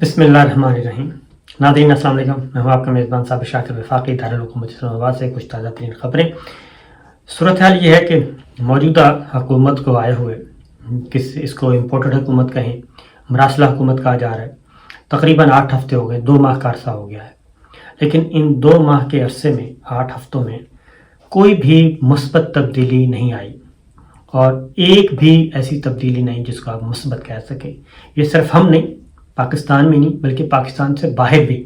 بسم اللہ الرحمن الرحیم۔ ناظرین السلام علیکم، میں ہوں آپ کا میزبان صابر شاکر وفاقی دارالحکومت اسلام آباد سے کچھ تازہ ترین خبریں۔ صورتحال یہ ہے کہ موجودہ حکومت کو آئے ہوئے اس کو امپورٹڈ حکومت کہیں، مراسلہ حکومت کہا جا رہا ہے، تقریباً 8 ہفتے ہو گئے، 2 ماہ کا عرصہ ہو گیا ہے۔ لیکن ان 2 ماہ کے عرصے میں 8 ہفتوں میں کوئی بھی مثبت تبدیلی نہیں آئی، اور ایک بھی ایسی تبدیلی نہیں جس کو آپ مثبت کہہ سکیں۔ یہ صرف ہم نہیں، پاکستان میں نہیں بلکہ پاکستان سے باہر بھی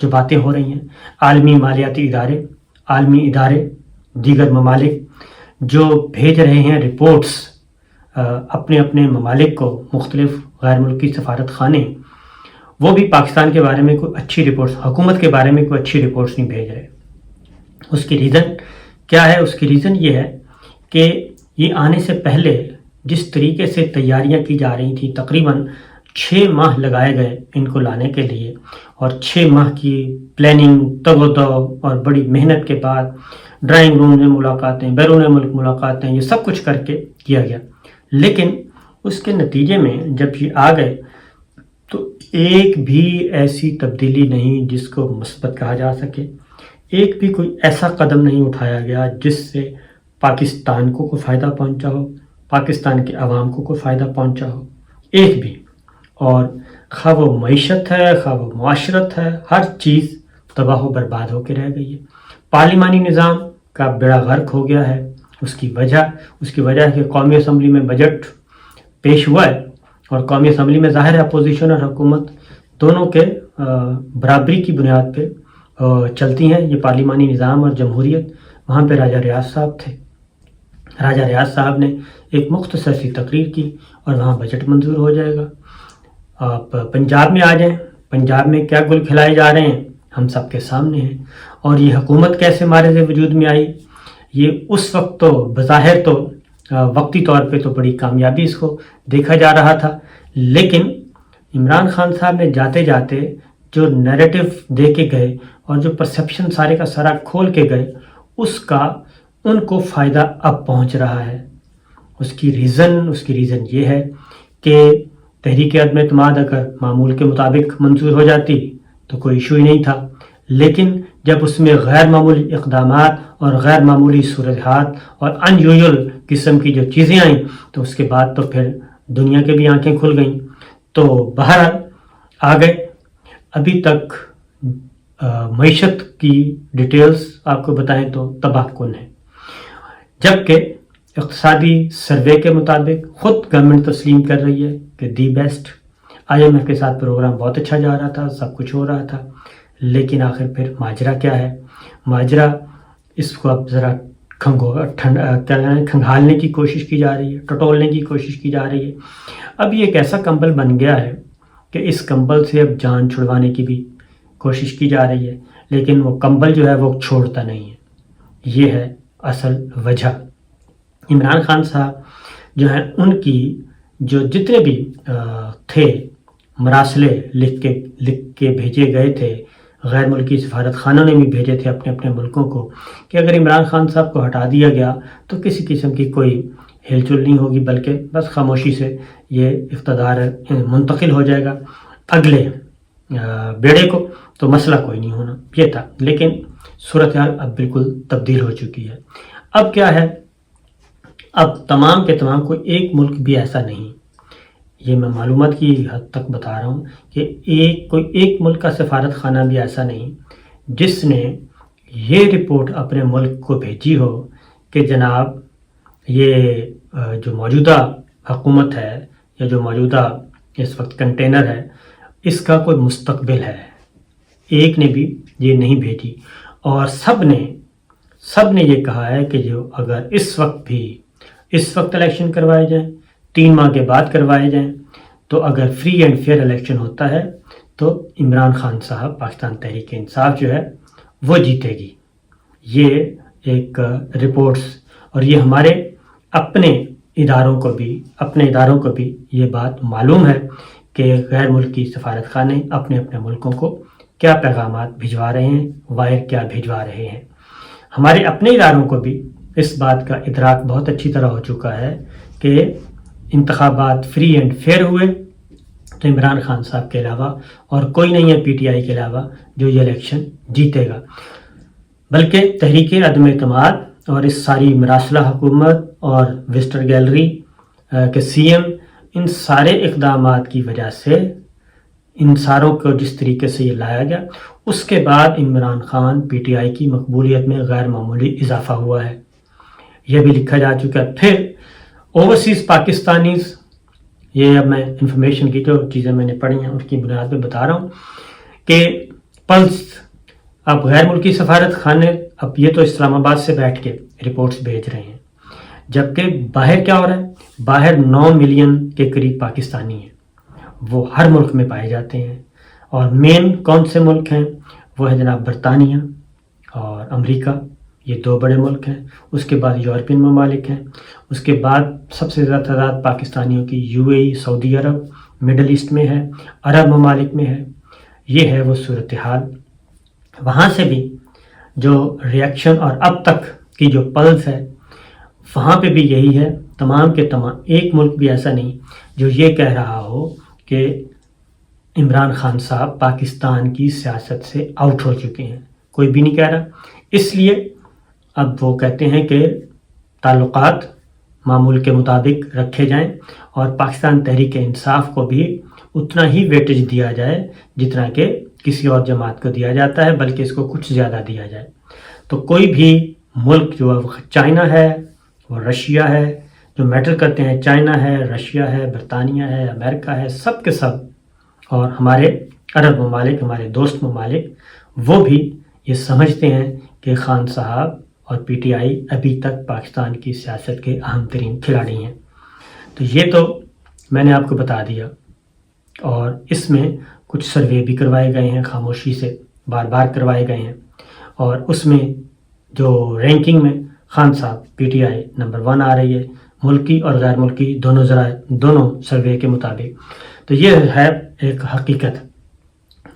جو باتیں ہو رہی ہیں، عالمی مالیاتی ادارے، دیگر ممالک جو بھیج رہے ہیں رپورٹس اپنے اپنے ممالک کو، مختلف غیر ملکی سفارت خانے، وہ بھی پاکستان کے بارے میں کوئی اچھی رپورٹس، حکومت کے بارے میں کوئی اچھی رپورٹس نہیں بھیج رہے۔ اس کی ریزن کیا ہے؟ اس کی ریزن یہ ہے کہ یہ آنے سے پہلے جس طریقے سے تیاریاں کی جا رہی تھیں، تقریباً 6 ماہ لگائے گئے ان کو لانے کے لیے، اور 6 ماہ کی پلاننگ، تگ و دو اور بڑی محنت کے بعد ڈرائنگ روم میں ملاقاتیں، بیرون ملک ملاقاتیں، یہ سب کچھ کر کے کیا گیا۔ لیکن اس کے نتیجے میں جب یہ آ گئے تو ایک بھی ایسی تبدیلی نہیں جس کو مثبت کہا جا سکے، ایک بھی کوئی ایسا قدم نہیں اٹھایا گیا جس سے پاکستان کو کوئی فائدہ پہنچا ہو، پاکستان کے عوام کو کوئی فائدہ پہنچا ہو، ایک بھی۔ اور خواہ وہ معیشت ہے، خواہ وہ معاشرت ہے، ہر چیز تباہ و برباد ہو کے رہ گئی ہے۔ پارلیمانی نظام کا بیڑا غرق ہو گیا ہے۔ اس کی وجہ ہے کہ قومی اسمبلی میں بجٹ پیش ہوا ہے، اور قومی اسمبلی میں ظاہر ہے اپوزیشن اور حکومت دونوں کے برابری کی بنیاد پہ چلتی ہیں یہ پارلیمانی نظام اور جمہوریت۔ وہاں پہ راجہ ریاض صاحب تھے، راجہ ریاض صاحب نے ایک مختصر سی تقریر کی اور وہاں بجٹ منظور ہو جائے گا۔ آپ پنجاب میں آ جائیں، پنجاب میں کیا گل کھلائے جا رہے ہیں ہم سب کے سامنے ہیں۔ اور یہ حکومت کیسے مارز وجود میں آئی، یہ اس وقت تو بظاہر تو وقتی طور پہ تو بڑی کامیابی اس کو دیکھا جا رہا تھا، لیکن عمران خان صاحب نے جاتے جاتے جو نیریٹو دے کے گئے اور جو پرسیپشن سارے کا سارا کھول کے گئے، اس کا ان کو فائدہ اب پہنچ رہا ہے۔ اس کی ریزن یہ ہے کہ تحریک عدم اعتماد اگر معمول کے مطابق منظور ہو جاتی تو کوئی ایشو ہی نہیں تھا، لیکن جب اس میں غیر معمولی اقدامات اور غیر معمولی صورتحال اور ان یوزول قسم کی جو چیزیں آئیں تو اس کے بعد تو پھر دنیا کے بھی آنکھیں کھل گئیں۔ تو بہرحال آ گئے۔ ابھی تک معیشت کی ڈیٹیلز آپ کو بتائیں تو تباہ کن ہے، جبکہ اقتصادی سروے کے مطابق خود گورنمنٹ تسلیم کر رہی ہے کہ دی بیسٹ۔ IMF کے ساتھ پروگرام بہت اچھا جا رہا تھا، سب کچھ ہو رہا تھا، لیکن آخر پھر ماجرا کیا ہے؟ ماجرا اس کو اب ذرا کھنگالنے کی کوشش کی جا رہی ہے، ٹٹولنے کی کوشش کی جا رہی ہے۔ اب یہ ایک ایسا کمبل بن گیا ہے کہ اس کمبل سے اب جان چھڑوانے کی بھی کوشش کی جا رہی ہے، لیکن وہ کمبل جو ہے وہ چھوڑتا نہیں ہے۔ یہ ہے اصل وجہ۔ عمران خان صاحب جو ہیں، ان کی جو جتنے بھی تھے مراسلے لکھ کے بھیجے گئے تھے، غیر ملکی سفارت خانوں نے بھی بھیجے تھے اپنے اپنے ملکوں کو، کہ اگر عمران خان صاحب کو ہٹا دیا گیا تو کسی قسم کی کوئی ہل چل نہیں ہوگی، بلکہ بس خاموشی سے یہ اقتدار منتقل ہو جائے گا اگلے بیڑے کو، تو مسئلہ کوئی نہیں ہونا، یہ تھا۔ لیکن صورتحال اب بالکل تبدیل ہو چکی ہے۔ اب کیا ہے؟ اب تمام کے تمام کوئی ایک ملک بھی ایسا نہیں، یہ میں معلومات کی حد تک بتا رہا ہوں کہ کوئی ایک ملک کا سفارت خانہ بھی ایسا نہیں جس نے یہ رپورٹ اپنے ملک کو بھیجی ہو کہ جناب یہ جو موجودہ حکومت ہے یا جو موجودہ اس وقت کنٹینر ہے، اس کا کوئی مستقبل ہے۔ ایک نے بھی یہ نہیں بھیجی، اور سب نے یہ کہا ہے کہ جو اگر اس وقت الیکشن کروائے جائیں، 3 ماہ کے بعد کروائے جائیں، تو اگر فری اینڈ فیئر الیکشن ہوتا ہے تو عمران خان صاحب، پاکستان تحریک انصاف جو ہے وہ جیتے گی۔ یہ ایک رپورٹس، اور یہ ہمارے اپنے اداروں کو بھی یہ بات معلوم ہے کہ غیر ملکی سفارت خانے اپنے اپنے ملکوں کو کیا پیغامات بھجوا رہے ہیں، وائر کیا بھجوا رہے ہیں۔ ہمارے اپنے اداروں کو بھی اس بات کا ادراک بہت اچھی طرح ہو چکا ہے کہ انتخابات فری اینڈ فیئر ہوئے تو عمران خان صاحب کے علاوہ اور کوئی نہیں ہے پی ٹی آئی کے علاوہ جو یہ الیکشن جیتے گا، بلکہ تحریک عدم اعتماد اور اس ساری مراسلہ حکومت اور وزٹر گیلری کے سی ایم، ان سارے اقدامات کی وجہ سے ان ساروں کو جس طریقے سے یہ لایا گیا، اس کے بعد Imran Khan P T I کی مقبولیت میں غیر معمولی اضافہ ہوا ہے۔ یہ بھی لکھا جا چکا ہے۔ پھر اوورسیز پاکستانیز، یہ اب میں انفارمیشن کی جو چیزیں میں نے پڑھی ہیں ان کی بنیاد پہ بتا رہا ہوں کہ پلس اب غیر ملکی سفارت خانے اب یہ تو اسلام آباد سے بیٹھ کے رپورٹس بھیج رہے ہیں، جبکہ باہر کیا ہو رہا ہے؟ باہر 9 ملین کے قریب پاکستانی ہیں، وہ ہر ملک میں پائے جاتے ہیں، اور مین کون سے ملک ہیں؟ وہ ہے جناب برطانیہ اور امریکہ، یہ 2 بڑے ملک ہیں۔ اس کے بعد یورپین ممالک ہیں، اس کے بعد سب سے زیادہ تعداد پاکستانیوں کی U A E, Saudi Arab, middle east میں ہے، عرب ممالک میں ہے۔ یہ ہے وہ صورتحال۔ وہاں سے بھی جو ریئیکشن اور اب تک کی جو پلس ہے وہاں پہ بھی یہی ہے، تمام کے تمام، ایک ملک بھی ایسا نہیں جو یہ کہہ رہا ہو کہ عمران خان صاحب پاکستان کی سیاست سے آؤٹ ہو چکے ہیں، کوئی بھی نہیں کہہ رہا۔ اس لیے اب وہ کہتے ہیں کہ تعلقات معمول کے مطابق رکھے جائیں اور پاکستان تحریک انصاف کو بھی اتنا ہی ویٹیج دیا جائے جتنا کہ کسی اور جماعت کو دیا جاتا ہے، بلکہ اس کو کچھ زیادہ دیا جائے۔ تو کوئی بھی ملک جو چائنا ہے، وہ رشیا ہے، جو میٹر کرتے ہیں، چائنا ہے، رشیا ہے، برطانیہ ہے، امریکہ ہے، سب کے سب، اور ہمارے عرب ممالک، ہمارے دوست ممالک، وہ بھی یہ سمجھتے ہیں کہ خان صاحب اور پی ٹی آئی ابھی تک پاکستان کی سیاست کے اہم ترین کھلاڑی ہیں۔ تو یہ تو میں نے آپ کو بتا دیا، اور اس میں کچھ سروے بھی کروائے گئے ہیں، خاموشی سے بار بار کروائے گئے ہیں، اور اس میں جو رینکنگ میں خان صاحب پی ٹی آئی نمبر 1 آ رہی ہے، ملکی اور غیر ملکی دونوں ذرائع، دونوں سروے کے مطابق۔ تو یہ ہے ایک حقیقت۔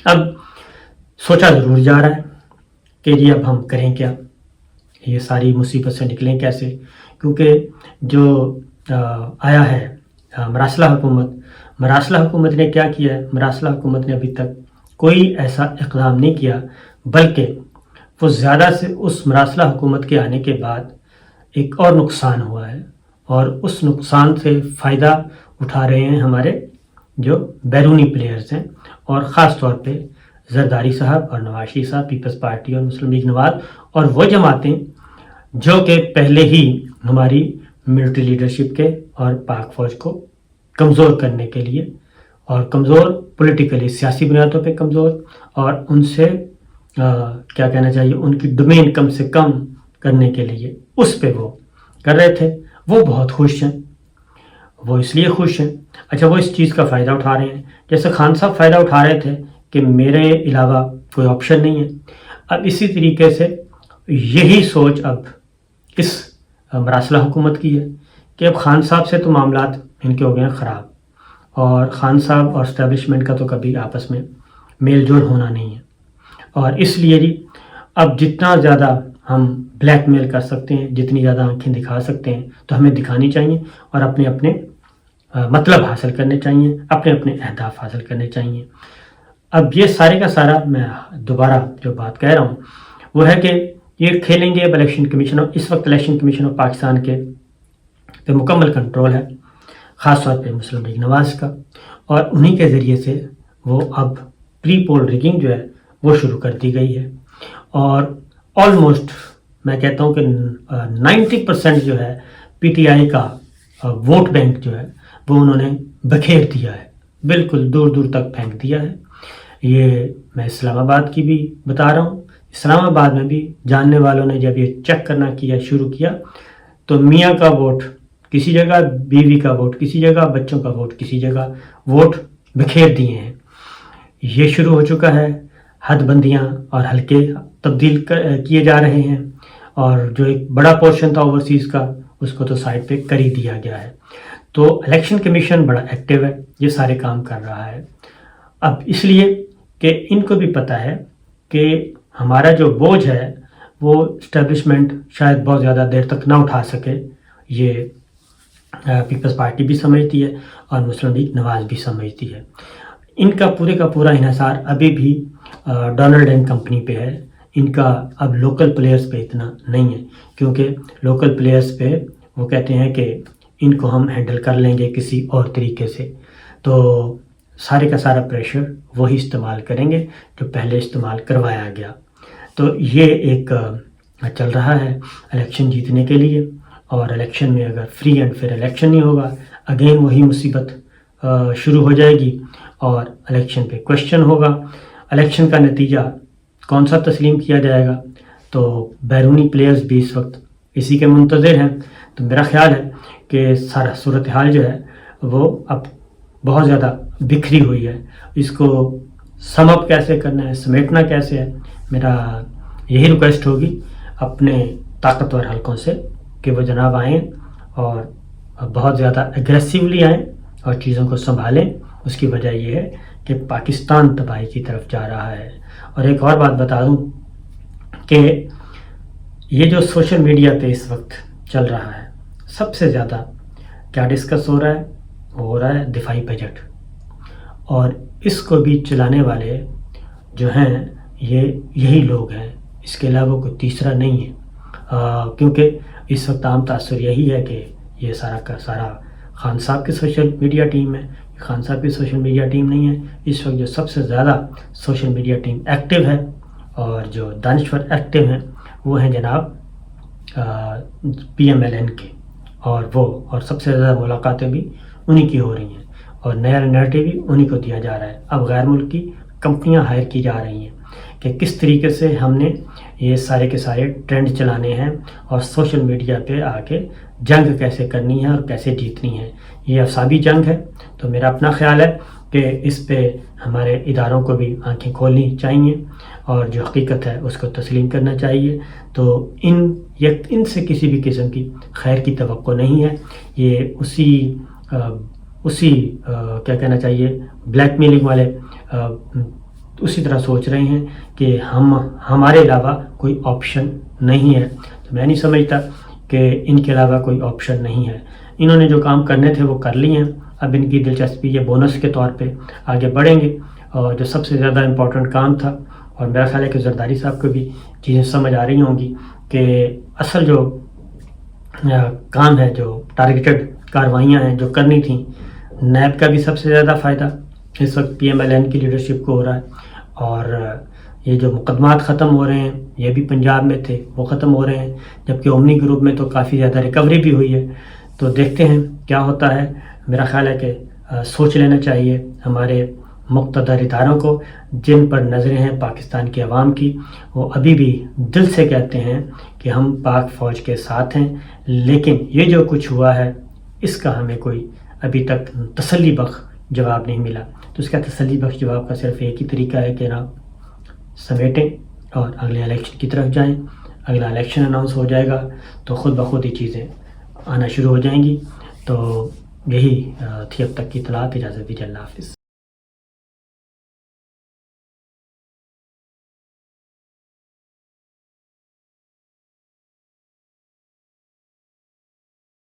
اب سوچا ضرور جا رہا ہے کہ جی اب ہم کریں کیا، یہ ساری مصیبت سے نکلیں کیسے، کیونکہ جو آیا ہے مراسلہ حکومت نے کیا کیا ہے؟ مراسلہ حکومت نے ابھی تک کوئی ایسا اقدام نہیں کیا، بلکہ وہ زیادہ سے اس مراسلہ حکومت کے آنے کے بعد ایک اور نقصان ہوا ہے، اور اس نقصان سے فائدہ اٹھا رہے ہیں ہمارے جو بیرونی پلیئرز ہیں، اور خاص طور پہ زرداری صاحب اور نواز شریف صاحب، پیپلز پارٹی اور مسلم لیگ نواز، اور وہ جماعتیں جو کہ پہلے ہی ہماری ملٹری لیڈرشپ کے اور پاک فوج کو کمزور کرنے کے لیے، اور کمزور پولیٹیکلی، سیاسی بنیادوں پہ کمزور، اور ان سے کیا کہنا چاہیے، ان کی ڈومین کم سے کم کرنے کے لیے اس پہ وہ کر رہے تھے، وہ بہت خوش ہیں۔ وہ اس لیے خوش ہیں، اچھا وہ اس چیز کا فائدہ اٹھا رہے ہیں، جیسے خان صاحب فائدہ اٹھا رہے تھے کہ میرے علاوہ کوئی آپشن نہیں ہے۔ اب اسی طریقے سے یہی سوچ اب اس مراسلہ حکومت کی ہے کہ اب خان صاحب سے تو معاملات ان کے ہو گئے ہیں خراب، اور خان صاحب اور اسٹیبلشمنٹ کا تو کبھی آپس میں میل جول ہونا نہیں ہے، اور اس لیے جی اب جتنا زیادہ ہم بلیک میل کر سکتے ہیں، جتنی زیادہ آنکھیں دکھا سکتے ہیں تو ہمیں دکھانی چاہیے، اور اپنے اپنے مطلب حاصل کرنے چاہیے، اپنے اپنے اہداف حاصل کرنے چاہیے۔ اب یہ سارے کا سارا میں دوبارہ جو بات کہہ رہا ہوں وہ ہے کہ یہ کھیلیں گے اب الیکشن کمیشن، اس وقت الیکشن کمیشن آف پاکستان کے پہ مکمل کنٹرول ہے، خاص طور پہ مسلم لیگ نواز کا، اور انہی کے ذریعے سے وہ اب پری پول ریگنگ جو ہے وہ شروع کر دی گئی ہے، اور آلموسٹ میں کہتا ہوں کہ 90% جو ہے پی ٹی آئی کا ووٹ بینک جو ہے وہ انہوں نے بکھیر دیا ہے، بالکل دور دور تک پھینک دیا ہے۔ یہ میں اسلام آباد کی بھی بتا رہا ہوں، اسلام آباد میں بھی جاننے والوں نے جب یہ چیک کرنا شروع کیا تو میاں کا ووٹ کسی جگہ، بیوی کا ووٹ کسی جگہ، بچوں کا ووٹ کسی جگہ، ووٹ بکھیر دیے ہیں۔ یہ شروع ہو چکا ہے، حد بندیاں اور حلقے تبدیل کیے جا رہے ہیں، اور جو ایک بڑا پورشن تھا اوورسیز کا اس کو تو سائڈ پہ کر ہی دیا گیا ہے۔ تو الیکشن کمیشن بڑا ایکٹیو ہے، یہ سارے کام کر رہا ہے، اب اس لیے کہ ان کو بھی پتہ ہے کہ ہمارا جو بوجھ ہے وہ اسٹیبلشمنٹ شاید بہت زیادہ دیر تک نہ اٹھا سکے، یہ پیپلز پارٹی بھی سمجھتی ہے اور مسلم لیگ نواز بھی سمجھتی ہے. ان کا پورا انحصار ابھی بھی ڈونلڈ اینڈ کمپنی پہ ہے. ان کا اب لوکل پلیئرز پہ اتنا نہیں ہے، کیونکہ لوکل پلیئرز پہ وہ کہتے ہیں کہ ان کو ہم ہینڈل کر لیں گے کسی اور طریقے سے، تو سارے کا سارا پریشر وہی استعمال کریں گے جو پہلے استعمال کروایا گیا. تو یہ ایک چل رہا ہے الیکشن جیتنے کے لیے، اور الیکشن میں اگر فری اینڈ فیئر الیکشن نہیں ہوگا، اگین وہی مصیبت شروع ہو جائے گی اور الیکشن پہ کوشچن ہوگا. الیکشن کا نتیجہ کون سا تسلیم کیا جائے گا، تو بیرونی پلیئرز بھی اس وقت اسی کے منتظر ہیں. تو میرا خیال ہے کہ سارا صورتحال جو ہے وہ اب بہت زیادہ بکھری ہوئی ہے. اس کو سم اپ کیسے کرنا ہے، سمیٹنا کیسے ہے، میرا یہی ریکویسٹ ہوگی اپنے طاقتور حلقوں سے کہ وہ جناب آئیں اور بہت زیادہ اگریسیولی آئیں اور چیزوں کو سنبھالیں. اس کی وجہ یہ ہے کہ پاکستان تباہی کی طرف جا رہا ہے. اور ایک اور بات بتا دوں کہ یہ جو سوشل میڈیا پہ اس وقت چل رہا ہے، سب سے زیادہ کیا ڈسکس ہو رہا ہے، وہ ہو رہا ہے دفاعی بجٹ. اور اس کو بھی چلانے والے جو ہیں یہی لوگ ہیں، اس کے علاوہ کوئی تیسرا نہیں ہے. کیونکہ اس وقت عام تاثر یہی ہے کہ یہ سارا کا سارا خان صاحب کی سوشل میڈیا ٹیم ہے. خان صاحب کی سوشل میڈیا ٹیم نہیں ہے. اس وقت جو سب سے زیادہ سوشل میڈیا ٹیم ایکٹیو ہے اور جو دانشور ایکٹیو ہیں وہ ہیں جناب PMLN کے، اور سب سے زیادہ ملاقاتیں بھی انہی کی ہو رہی ہیں اور نیا نیریٹو بھی انہی کو دیا جا رہا ہے. اب غیر ملکی کمپنیاں ہائر کی جا رہی ہیں کہ کس طریقے سے ہم نے یہ سارے کے سارے ٹرینڈ چلانے ہیں اور سوشل میڈیا پہ آ کے جنگ کیسے کرنی ہے اور کیسے جیتنی ہے. یہ اعصابی جنگ ہے. تو میرا اپنا خیال ہے کہ اس پہ ہمارے اداروں کو بھی آنکھیں کھولنی چاہیے اور جو حقیقت ہے اس کو تسلیم کرنا چاہیے. تو ان سے کسی بھی قسم کی خیر کی توقع نہیں ہے. یہ اسی کیا کہنا چاہیے بلیک میلنگ والے اسی طرح سوچ رہے ہیں کہ ہمارے علاوہ کوئی آپشن نہیں ہے. تو میں نہیں سمجھتا کہ ان کے علاوہ کوئی آپشن نہیں ہے. انہوں نے جو کام کرنے تھے وہ کر لیے ہیں. اب ان کی دلچسپی یہ بونس کے طور پہ آگے بڑھیں گے. اور جو سب سے زیادہ امپورٹنٹ کام تھا، اور میرا خیال ہے کہ زرداری صاحب کو بھی چیزیں سمجھ آ رہی ہوں گی کہ اصل جو کام ہے، جو ٹارگیٹڈ کاروائیاں ہیں جو کرنی تھیں، نیب کا بھی سب سے زیادہ فائدہ اس وقت PMLN کی لیڈرشپ کو ہو رہا ہے. اور یہ جو مقدمات ختم ہو رہے ہیں، یہ بھی پنجاب میں تھے وہ ختم ہو رہے ہیں، جبکہ اومنی گروپ میں تو کافی زیادہ ریکوری بھی ہوئی ہے. تو دیکھتے ہیں کیا ہوتا ہے. میرا خیال ہے کہ سوچ لینا چاہیے ہمارے مقتدر اداروں کو، جن پر نظریں ہیں پاکستان کی عوام کی. وہ ابھی بھی دل سے کہتے ہیں کہ ہم پاک فوج کے ساتھ ہیں، لیکن یہ جو کچھ ہوا ہے اس کا ہمیں کوئی ابھی تک تسلی بخش جواب نہیں ملا. تو اس کا تسلی بخش جواب کا صرف ایک ہی طریقہ ہے کہ آپ سمیٹیں اور اگلے الیکشن کی طرف جائیں. اگلا الیکشن اناؤنس ہو جائے گا تو خود بخود یہ چیزیں آنا شروع ہو جائیں گی. تو یہی تھی اب تک کی اطلاعات. اجازت دیجیے. اللہ حافظ.